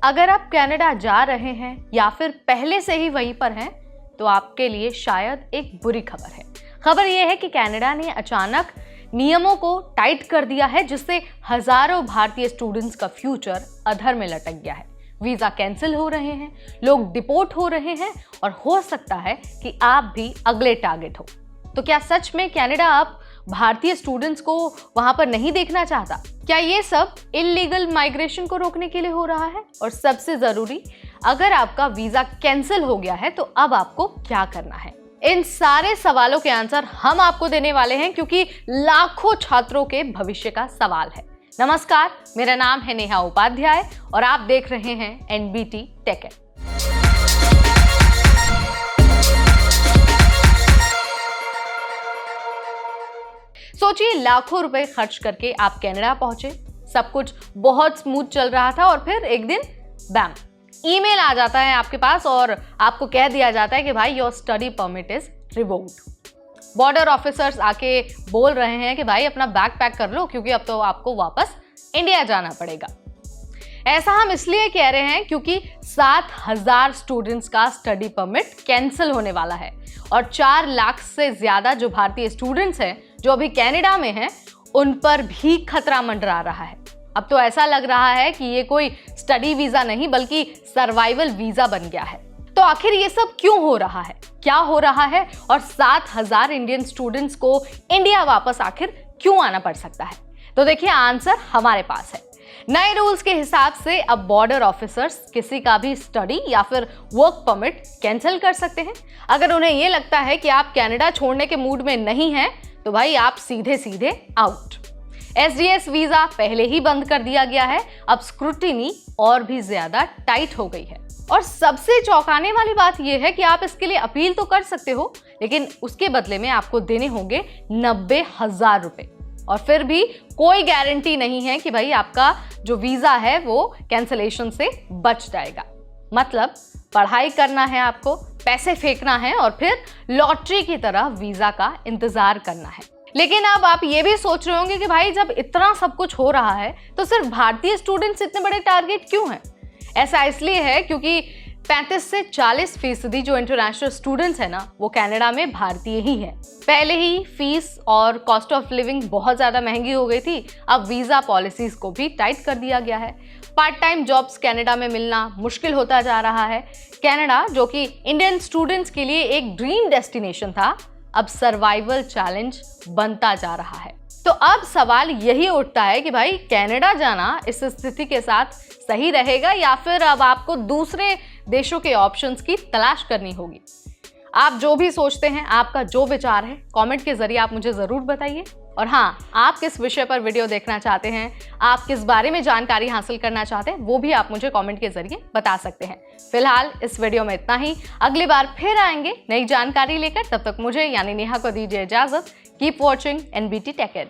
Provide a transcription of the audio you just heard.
अगर आप कनाडा जा रहे हैं या फिर पहले से ही वहीं पर हैं, तो आपके लिए शायद एक बुरी खबर है। खबर यह है कि कनाडा ने अचानक नियमों को टाइट कर दिया है, जिससे हजारों भारतीय स्टूडेंट्स का फ्यूचर अधर में लटक गया है। वीजा कैंसिल हो रहे हैं, लोग डिपोर्ट हो रहे हैं और हो सकता है कि आप भी अगले टारगेट हो। तो क्या सच में कनाडा अब भारतीय स्टूडेंट्स को वहां पर नहीं देखना चाहता? क्या ये सब इलीगल माइग्रेशन को रोकने के लिए हो रहा है? और सबसे जरूरी, अगर आपका वीजा कैंसिल हो गया है तो अब आपको क्या करना है? इन सारे सवालों के आंसर हम आपको देने वाले हैं, क्योंकि लाखों छात्रों के भविष्य का सवाल है। नमस्कार, मेरा नाम है नेहा उपाध्याय और आप देख रहे हैं एनबीटी टेक। सोचिए, लाखों रुपए खर्च करके आप कनाडा पहुंचे, सब कुछ बहुत स्मूथ चल रहा था और फिर एक दिन बैम, ईमेल आ जाता है आपके पास और आपको कह दिया जाता है कि भाई your study permit is revoked. Border officers आके बोल रहे हैं कि भाई अपना बैग पैक कर लो, क्योंकि अब तो आपको वापस इंडिया जाना पड़ेगा। ऐसा हम इसलिए कह रहे हैं क्योंकि 7,000 स्टूडेंट्स का स्टडी परमिट कैंसिल होने वाला है और 4 लाख से ज्यादा जो भारतीय स्टूडेंट्स हैं जो अभी कनाडा में हैं, उन पर भी खतरा मंडरा रहा है। अब तो ऐसा लग रहा है कि ये कोई स्टडी वीजा नहीं बल्कि सर्वाइवल वीजा बन गया है। तो आखिर ये सब क्यों हो रहा है, क्या हो रहा है और 7,000 इंडियन स्टूडेंट्स को इंडिया वापस आखिर क्यों आना पड़ सकता है? तो देखिए, आंसर हमारे पास है। नए रूल्स के हिसाब से अब बॉर्डर ऑफिसर्स किसी का भी स्टडी या फिर वर्क परमिट कैंसिल कर सकते हैं। अगर उन्हें यह लगता है कि आप कनाडा छोड़ने के मूड में नहीं हैं, तो भाई आप सीधे सीधे आउट। एसडीएस वीजा पहले ही बंद कर दिया गया है, अब स्क्रूटिनी और भी ज्यादा टाइट हो गई है। और सबसे चौंकाने वाली बात यह है कि आप इसके लिए अपील तो कर सकते हो, लेकिन उसके बदले में आपको देने होंगे 90,000 रुपए। और फिर भी कोई गारंटी नहीं है कि भाई आपका जो वीजा है वो कैंसलेशन से बच जाएगा। मतलब पढ़ाई करना है आपको, पैसे फेंकना है और फिर लॉटरी की तरह वीजा का इंतजार करना है। लेकिन अब आप ये भी सोच रहे होंगे कि भाई जब इतना सब कुछ हो रहा है तो सिर्फ भारतीय स्टूडेंट्स इतने बड़े टारगेट क्यों हैं? ऐसा इसलिए है क्योंकि 35 से 40% जो इंटरनेशनल स्टूडेंट्स हैं ना, वो कनाडा में भारतीय ही हैं। पहले ही फीस और कॉस्ट ऑफ लिविंग बहुत ज़्यादा महंगी हो गई थी, अब वीज़ा पॉलिसीज को भी टाइट कर दिया गया है। पार्ट टाइम जॉब्स कनाडा में मिलना मुश्किल होता जा रहा है। कनाडा, जो कि इंडियन स्टूडेंट्स के लिए एक ड्रीम डेस्टिनेशन था, अब सर्वाइवल चैलेंज बनता जा रहा है। तो अब सवाल यही उठता है कि भाई कनाडा जाना इस स्थिति के साथ सही रहेगा या फिर अब आपको दूसरे देशों के ऑप्शंस की तलाश करनी होगी। आप जो भी सोचते हैं, आपका जो विचार है, कमेंट के जरिए आप मुझे जरूर बताइए। और हाँ, आप किस विषय पर वीडियो देखना चाहते हैं, आप किस बारे में जानकारी हासिल करना चाहते हैं, वो भी आप मुझे कमेंट के जरिए बता सकते हैं। फिलहाल इस वीडियो में इतना ही। अगली बार फिर आएंगे नई जानकारी लेकर। तब तक मुझे यानी नेहा को दीजिए इजाजत। Keep watching NBT take.